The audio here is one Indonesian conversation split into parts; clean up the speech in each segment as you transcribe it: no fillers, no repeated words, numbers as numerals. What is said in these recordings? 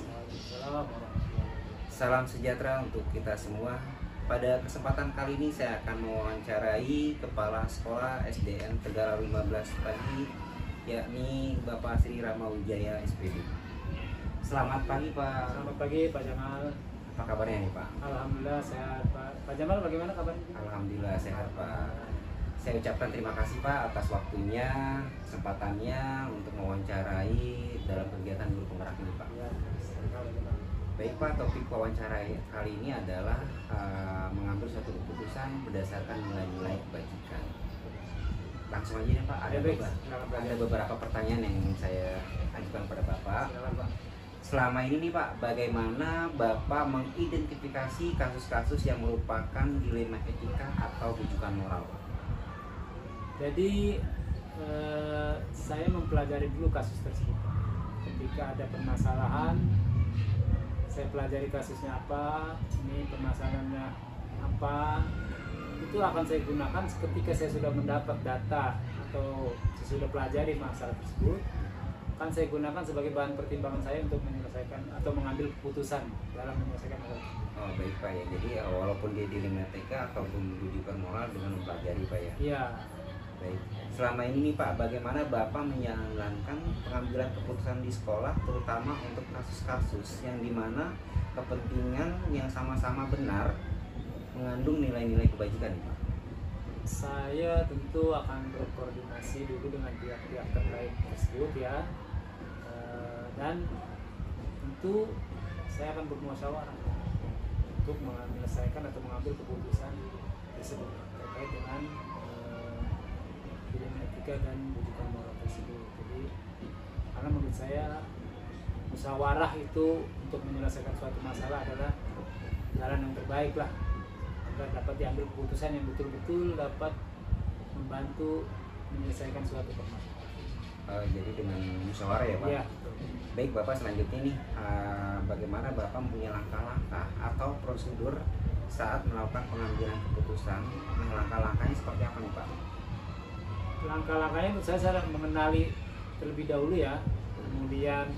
Waalaikumsalam warahmatullahi wabarakatuh. Salam sejahtera untuk kita semua. Pada kesempatan kali ini saya akan mewawancarai Kepala Sekolah SDN Tegara 15 Pagi, yakni Bapak Sri Rama Wijaya SPD. Selamat pagi Pak. Selamat pagi Pak Jamal. Apa kabarnya nih Pak? Alhamdulillah sehat Pak. Pak Jamal bagaimana kabarnya? Alhamdulillah sehat Pak. Saya ucapkan terima kasih Pak atas waktunya, kesempatannya untuk mewawancarai dalam kegiatan guru penggerak ini Pak. Ya, sekali Pak. Baik Pak, topik wawancara kali ini adalah mengambil suatu keputusan berdasarkan nilai-nilai kebajikan. Langsung aja ya Pak, Ya, baik. Silakan, Pak. ada beberapa pertanyaan yang ingin saya ajukan pada Bapak. Silakan Pak. Selama ini nih Pak, bagaimana Bapak mengidentifikasi kasus-kasus yang merupakan dilema etika atau rujukan moral Pak? Jadi saya mempelajari dulu kasus tersebut. Ketika ada permasalahan, saya pelajari kasusnya apa, ini permasalahannya apa, itu akan saya gunakan ketika saya sudah mendapat data atau saya sudah pelajari masalah tersebut, akan saya gunakan sebagai bahan pertimbangan saya untuk menyelesaikan atau mengambil keputusan dalam menyelesaikan masalah. Oh baik Pak ya, jadi walaupun dia dilema etika ataupun rujukan moral dengan mempelajari Pak ya. Iya. Baik. Selama ini nih Pak, bagaimana Bapak menjalankan pengambilan keputusan di sekolah, terutama untuk kasus-kasus yang dimana kepentingan yang sama-sama benar mengandung nilai-nilai kebajikan nih Pak? Saya tentu akan berkoordinasi dulu dengan pihak-pihak terkait tersebut ya. Dan tentu saya akan bermusyawarah untuk menyelesaikan atau mengambil keputusan tersebut terkait dengan dilema etika dan rujukan moral tersebut. Jadi karena menurut saya musyawarah itu untuk menyelesaikan suatu masalah adalah jalan yang terbaik lah agar dapat diambil keputusan yang betul-betul dapat membantu menyelesaikan suatu permasalahan. Jadi dengan musyawarah ya Pak? Ya. Baik Bapak, selanjutnya nih bagaimana Bapak punya langkah-langkah atau prosedur saat melakukan pengambilan keputusan? Nah, langkah-langkahnya seperti apa nih Pak? Langkah-langkahnya menurut saya mengenali terlebih dahulu ya, kemudian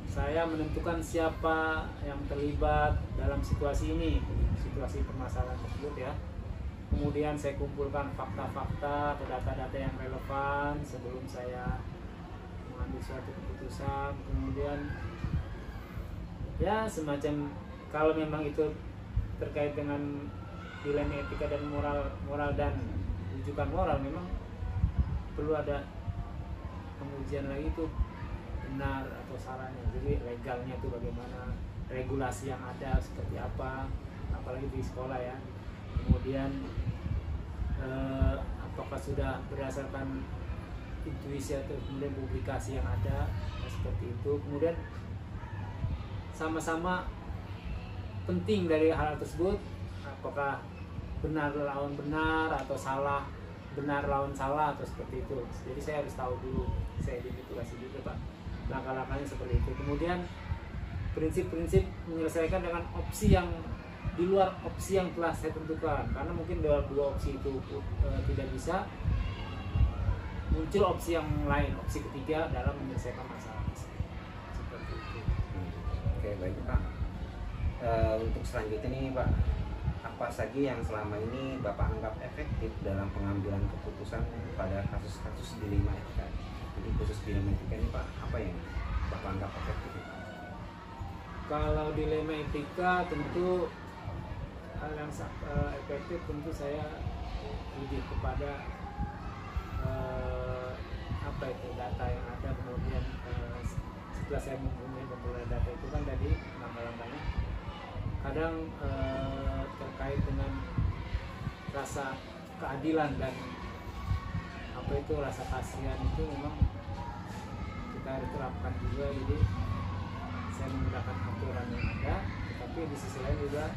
saya menentukan siapa yang terlibat dalam situasi ini, situasi permasalahan tersebut ya. Kemudian saya kumpulkan fakta-fakta atau data-data yang relevan sebelum saya mengambil suatu keputusan. Kemudian ya semacam kalau memang itu terkait dengan dilema etika dan moral dan rujukan moral, memang perlu ada pengujian lagi itu benar atau salahnya. Jadi legalnya itu bagaimana, regulasi yang ada seperti apa, apalagi di sekolah ya. Kemudian apakah sudah berdasarkan intuisi atau kemudian publikasi yang ada seperti itu. Kemudian sama-sama penting dari hal tersebut, apakah benar lawan benar atau salah benar lawan salah atau seperti itu. Jadi saya harus tahu dulu, saya identifikasi juga Pak langkah-langkahnya seperti itu. Kemudian prinsip-prinsip menyelesaikan dengan opsi yang di luar opsi yang telah saya tentukan, karena mungkin dalam dua opsi itu tidak bisa, muncul opsi yang lain, opsi ketiga dalam menyelesaikan masalah seperti itu. Oke baik Pak. Untuk selanjutnya nih Pak, apa saja yang selama ini Bapak anggap efektif dalam pengambilan keputusan pada kasus-kasus dilema etika? Jadi khusus dilema etika ini Pak, apa yang Bapak anggap efektif? Kalau dilema etika tentu hal yang efektif tentu saya lebih kepada apa itu data yang ada, kemudian setelah saya memperoleh data itu kan tadi langkah-langkahnya kadang terkait dengan rasa keadilan dan apa itu rasa kasihan itu memang kita harus terapkan juga. Jadi saya menggunakan aturan yang ada, tetapi di sisi lain juga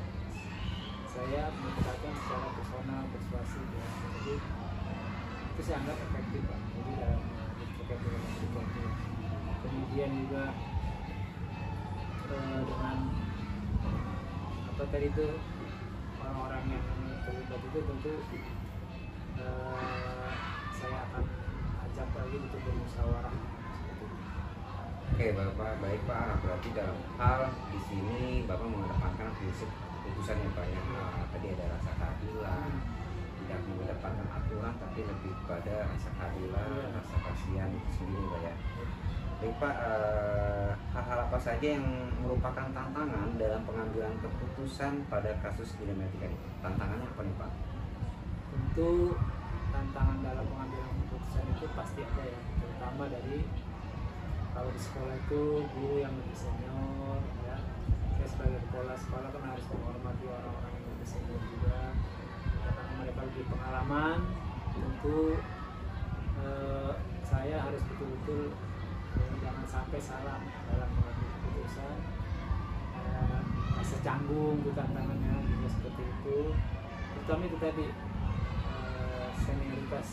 saya menggunakan secara personal, persuasif ya. Jadi itu saya anggap efektif Pak. Jadi dalam terkait dengan itu. Kemudian juga dengan apa tadi itu orang-orang yang terlibat itu tentu saya akan ajak lagi untuk bermusyawarah. Oke Bapak, baik Pak. Berarti dalam hal di sini Bapak mengedepankan prinsip keputusan yang banyak. Tadi ada rasa keadilan, tidak mengedepankan aturan, tapi lebih pada rasa keadilan, rasa kasihan itu sendiri Pak ya. Baik Pak, hal-hal apa saja yang merupakan tantangan dalam pengambilan keputusan pada kasus Dilematika ini? Tantangannya apa nih Pak? Tentu tantangan dalam pengambilan keputusan itu pasti ada ya, terutama dari kalau di sekolah itu guru yang lebih senior ya. Saya sebagai kepala sekolah kan harus menghormati orang-orang yang lebih senior juga, karena mereka lebih pengalaman. Tentu saya harus betul-betul jangan sampai salah dalam mengambil keputusan. Rasa canggung itu tantangannya juga seperti itu, terutama itu tadi senioritas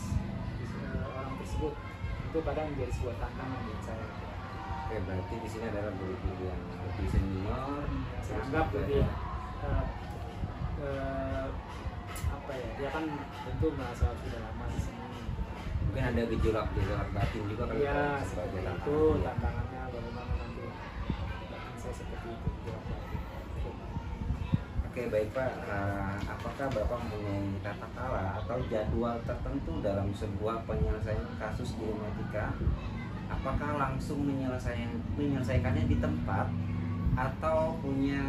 orang tersebut itu kadang menjadi sebuah tantangan buat saya. Oke, berarti di sini adalah guru-guru yang lebih senior, saya anggap lebih apa ya, dia kan tentu merasa sudah lama di sini. Mungkin ada gejolak batin juga kan Iya, Pak, sebagai itu tantangannya bagaimana nanti bahkan saya seperti itu gejolak batin. Oke baik Pak, apakah Bapak mempunyai tata cara atau jadwal tertentu dalam sebuah penyelesaian kasus Dilematika? Apakah langsung menyelesaikannya di tempat atau punya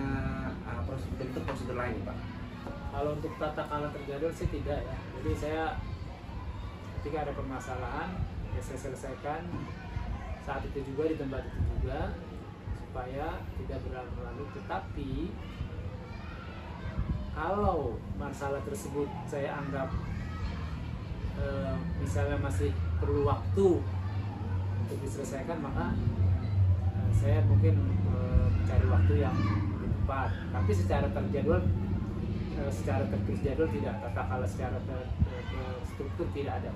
prosedur lain Pak? Kalau untuk tata cara terjadwal sih tidak ya. Jadi saya ketika ada permasalahan ya saya selesaikan saat itu juga, di tempat itu juga, supaya tidak berlarut-larut. Tetapi kalau masalah tersebut saya anggap misalnya masih perlu waktu untuk diselesaikan, maka saya mungkin mencari waktu yang lebih tepat. Tapi secara terjadwal, secara terjadwal tidak, tata cara secara terstruktur tidak ada.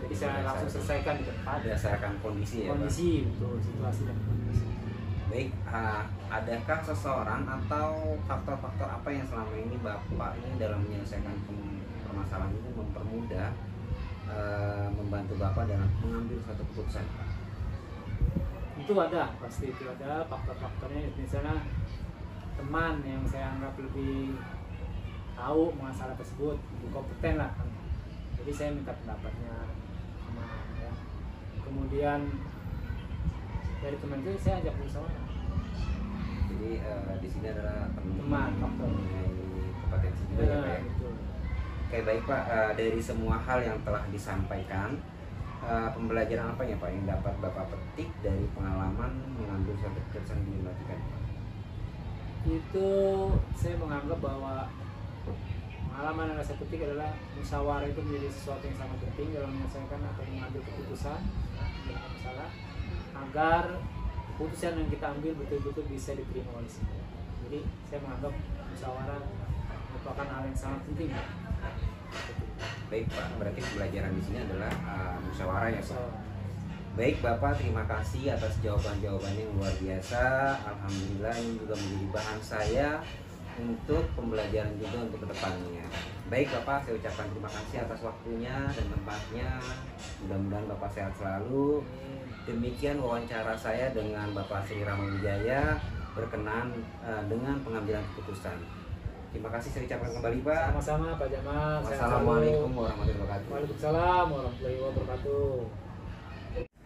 Jadi saya langsung selesaikan di tempat berdasarkan kondisi ya kondisi, betul, situasi dan kondisi. Baik, adakah seseorang atau faktor-faktor apa yang selama ini Bapak ini dalam menyelesaikan permasalahan ini mempermudah membantu Bapak dalam mengambil suatu keputusan Pak? Itu ada, pasti itu ada faktor-faktornya. Misalnya teman yang saya anggap lebih tahu masalah tersebut, lebih kompeten lah kan. Jadi saya minta pendapatnya sama ya. Kemudian dari teman itu saya ajak musyawarah. Jadi di sini adalah Teman, faktor kompetensi juga ya Pak ya? Betul. Oke baik Pak, dari semua hal yang telah disampaikan, pembelajaran apa ya Pak yang dapat Bapak petik dari pengalaman mengambil suatu keputusan di Dilematika Pak? Itu saya menganggap bahwa pengalaman yang saya petik adalah musyawarah itu menjadi sesuatu yang sangat penting dalam menyelesaikan atau mengambil keputusan dalam masalah, agar keputusan yang kita ambil betul-betul bisa diterima oleh semua. Jadi saya menganggap musyawarah merupakan hal yang sangat penting. Baik Pak, berarti pembelajaran di sini adalah musyawarah ya Pak. Baik Bapak, terima kasih atas jawaban-jawabannya yang luar biasa. Alhamdulillah ini juga menjadi bahan saya untuk pembelajaran juga untuk kedepannya. Baik Bapak, saya ucapkan terima kasih atas waktunya dan tempatnya. Mudah-mudahan Bapak sehat selalu. Demikian wawancara saya dengan Bapak Sri Rama Wijaya berkenan dengan pengambilan keputusan. Terima kasih saya ucapkan kembali Pak. Sama-sama Pak Jamal. Wassalamualaikum warahmatullahi wabarakatuh. Waalaikumsalam warahmatullahi wabarakatuh.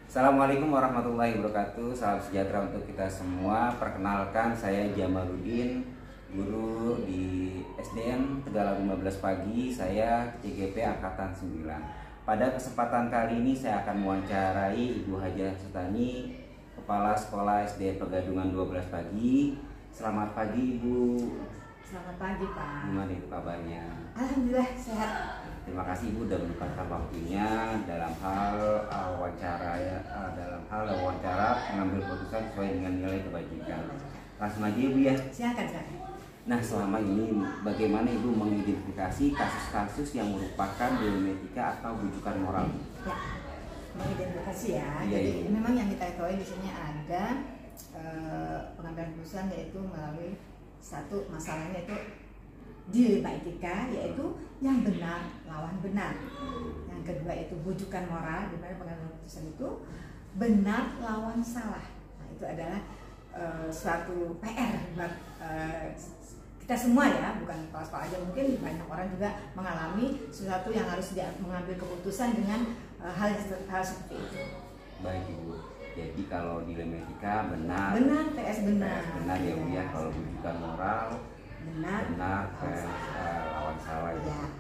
Assalamualaikum warahmatullahi wabarakatuh. Salam sejahtera untuk kita semua. Perkenalkan saya Jamaluddin, guru di SDN Tegalan 15 Pagi. Saya CGP Angkatan 9. Pada kesempatan kali ini saya akan mewawancarai Ibu Hajah Sutani, Kepala Sekolah SD Pegadungan 12 Pagi. Selamat pagi Ibu. Selamat pagi Pak. Gimana Ibu kabarnya? Alhamdulillah sehat. Terima kasih Ibu sudah menyempatkan waktunya dalam hal wawancara mengambil keputusan sesuai dengan nilai kebajikan. Langsung aja Ibu ya. Silakan. Nah, selama ini bagaimana Ibu mengidentifikasi kasus-kasus yang merupakan dilematika atau rujukan moral? Ya, mengidentifikasi ya. Iya, Jadi iya. memang yang kita ketahui di sini ada pengambilan keputusan, yaitu melalui satu masalahnya itu dilematika, yaitu yang benar lawan benar. Yang kedua itu bujukan moral, di mana pengambilan keputusan itu benar lawan salah. Nah, itu adalah suatu PR buat kita semua ya, bukan kepala aja, mungkin banyak orang juga mengalami sesuatu yang harus dia mengambil keputusan dengan hal seperti itu. Baik Ibu, jadi kalau dilematika benar, PS benar ya Bu ya, kalau rujukan moral benar, lawan salah ya.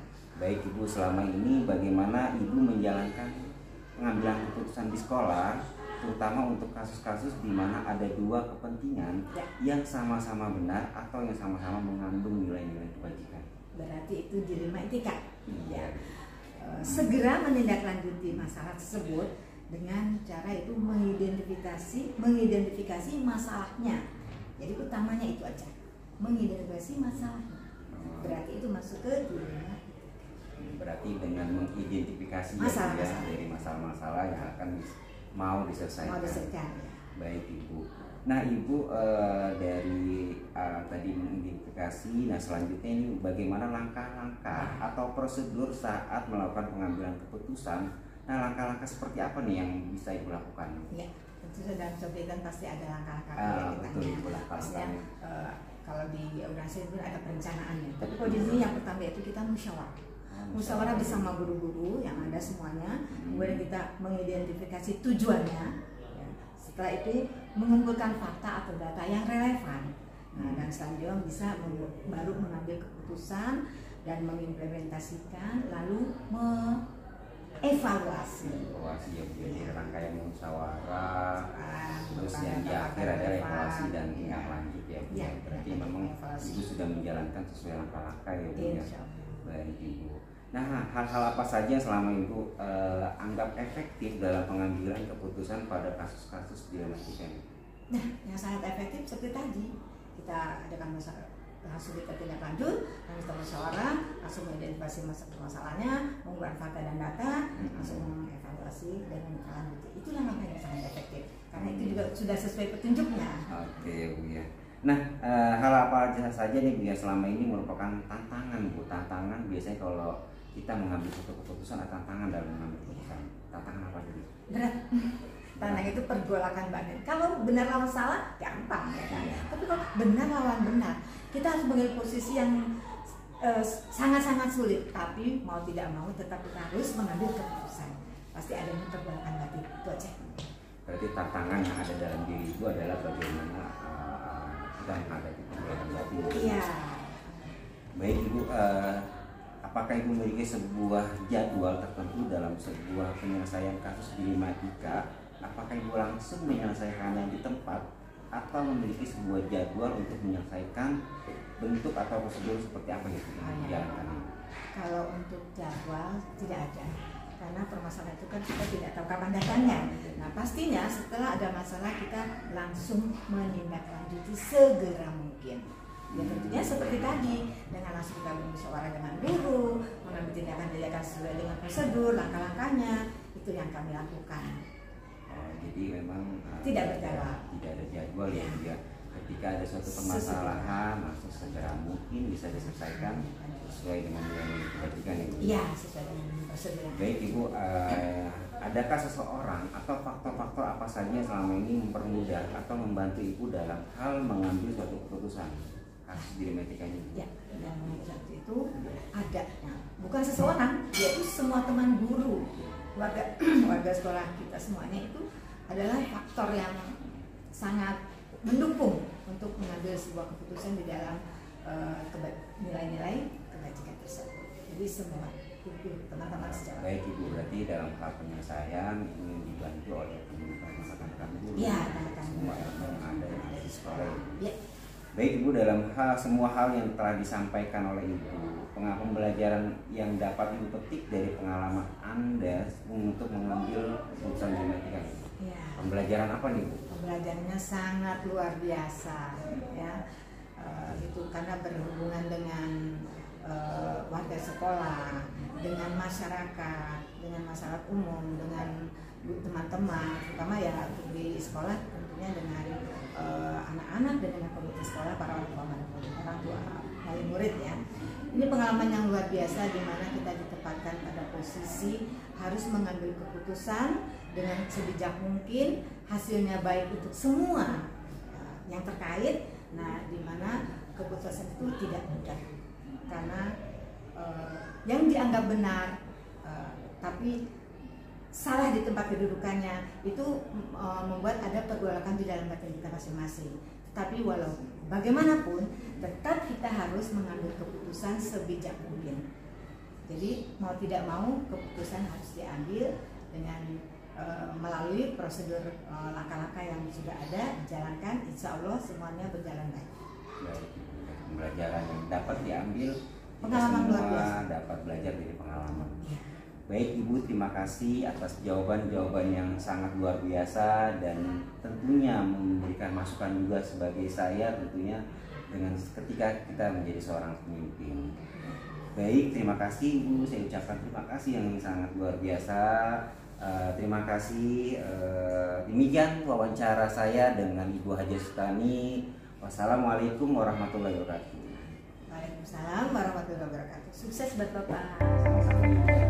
Baik Ibu, selama ini bagaimana Ibu menjalankan pengambilan keputusan di sekolah, terutama untuk kasus-kasus di mana ada dua kepentingan yang sama-sama benar atau yang sama-sama mengandung nilai-nilai kebajikan? Berarti itu dilema etika. Ya. Segera menindaklanjuti masalah tersebut dengan cara itu mengidentifikasi masalahnya. Jadi utamanya itu aja, mengidentifikasi masalahnya. Berarti itu masuk ke dilema. Berarti dengan mengidentifikasi masalah-masalah dari masalah-masalah yang akan mau diselesaikan. Baik Ibu. Nah Ibu, dari tadi mengidentifikasi, nah selanjutnya ini bagaimana langkah-langkah atau prosedur saat melakukan pengambilan keputusan. Nah langkah-langkah seperti apa nih yang bisa Ibu lakukan? Ya, tentu saja dalam pendidikan pasti ada langkah-langkah pastinya. Kalau di organisasi itu ada perencanaannya. Tapi kalau di sini yang pertama itu kita musyawarah bersama guru-guru yang ada semuanya. Kemudian kita mengidentifikasi tujuannya. Ya. Setelah itu mengumpulkan fakta atau data yang relevan. Nah, dan selanjutnya bisa baru mengambil keputusan dan mengimplementasikan, lalu evaluasi ya, jadi rangkaian musyawarah, terus yang di akhir ada evaluasi dan tindak lanjut ya Bu. Ya, berarti memang Ibu sudah menjalankan sesuai langkah-langkah ya Bu ya. Baik Ibu. Nah, hal-hal apa saja selama Ibu anggap efektif dalam pengambilan keputusan pada kasus-kasus dilematika ini? Nah, yang sangat efektif seperti tadi, kita adakan langsung kita tindak lanjut, langsung musyawarah, langsung mengidentifikasi masalahnya, mengumpulkan fakta dan data, langsung mengevaluasi dan menindaklanjuti. Itulah langkah yang sangat efektif, karena itu juga sudah sesuai petunjuknya. Oke Bu ya. Nah, hal apa saja nih Bu ya selama ini merupakan tantangan Bu? Tantangan biasanya kalau kita mengambil suatu keputusan atau tantangan dalam mengambil keputusan. Tantangan apa dulu? Berat. Tantangan itu pergolakan batin. Kalau benar lawan salah gampang ya kan. Tapi kalau benar lawan benar, kita harus mengambil posisi yang sangat-sangat sulit. Tapi mau tidak mau tetap kita harus mengambil keputusan. Pasti ada yang pergolakan batin. Itu aja. Berarti tantangan yang ada dalam diri itu adalah bagaimana kita menghadapi pergolakan batin. Iya. Baik Ibu, apakah Ibu memiliki sebuah jadwal tertentu dalam sebuah penyelesaian kasus dilematika? Apakah Ibu langsung menyelesaikannya di tempat atau memiliki sebuah jadwal untuk menyelesaikan bentuk atau prosedur seperti apa yang dijalankan? Kalau untuk jadwal tidak ada, karena permasalahan itu kan kita tidak tahu kapan datangnya. Nah pastinya setelah ada masalah kita langsung menindaklanjuti segera mungkin. Ya tentunya seperti tadi, dengan langsung kita bermusyawarah dengan guru, mengambil tindakan sesuai dengan prosedur, langkah-langkahnya, itu yang kami lakukan. Jadi memang tidak berjadwal, tidak ada jadwal ya. Ketika ada suatu permasalahan langsung segera mungkin bisa diselesaikan sesuai dengan nilai kebajikan ya Bu. Iya, sesuai dengan prosedur. Baik Ibu, adakah seseorang atau faktor-faktor apa saja selama ini mempermudah atau membantu Ibu dalam hal mengambil suatu keputusan kasus dilematika ini? Ya, dan waktu itu ada, bukan seseorang, yaitu semua teman guru, warga sekolah kita semuanya itu adalah faktor yang sangat mendukung untuk mengambil sebuah keputusan di dalam nilai-nilai kebajikan tersebut. Jadi semua teman-teman secara baik Ibu, berarti dalam hal penyelesaian ingin dibantu oleh rekan-rekan guru, ya, semua yang ada di sekolah. Ya. Baik Ibu, dalam semua hal yang telah disampaikan oleh Ibu, pembelajaran yang dapat Ibu petik dari pengalaman Anda untuk mengambil keputusan dilematika ini. Ya. Pembelajaran apa nih Bu? Pembelajarannya sangat luar biasa ya. Itu karena berhubungan dengan warga sekolah, dengan masyarakat, dengan masyarakat umum, dengan teman-teman, terutama ya di sekolah tentunya dengan anak-anak dan dengan komite sekolah, para orang tua wali murid ya. Ini pengalaman yang luar biasa di mana kita ditempatkan pada posisi harus mengambil keputusan dengan sebijak mungkin, hasilnya baik untuk semua yang terkait. Nah, di mana keputusan itu tidak mudah karena yang dianggap benar tapi salah di tempat kedudukannya itu membuat ada pergolakan di dalam batin kita masing-masing. Tapi walau bagaimanapun tetap kita harus mengambil keputusan sebijak mungkin. Jadi mau tidak mau keputusan harus diambil dengan melalui prosedur langkah-langkah yang sudah ada dijalankan. Insya Allah semuanya berjalan baik. Baik, pembelajaran yang dapat diambil, Pengalaman kita luar semua biasa. dapat belajar dari pengalaman. Ya. Baik Ibu, terima kasih atas jawaban-jawaban yang sangat luar biasa dan tentunya memberikan masukan juga sebagai saya tentunya dengan ketika kita menjadi seorang pemimpin. Baik, terima kasih Ibu, saya ucapkan terima kasih yang sangat luar biasa. Terima kasih. Demikian wawancara saya dengan Ibu Haja Sutami. Wassalamualaikum warahmatullahi wabarakatuh. Waalaikumsalam warahmatullahi wabarakatuh. Sukses buat Bapak. Sama-sama.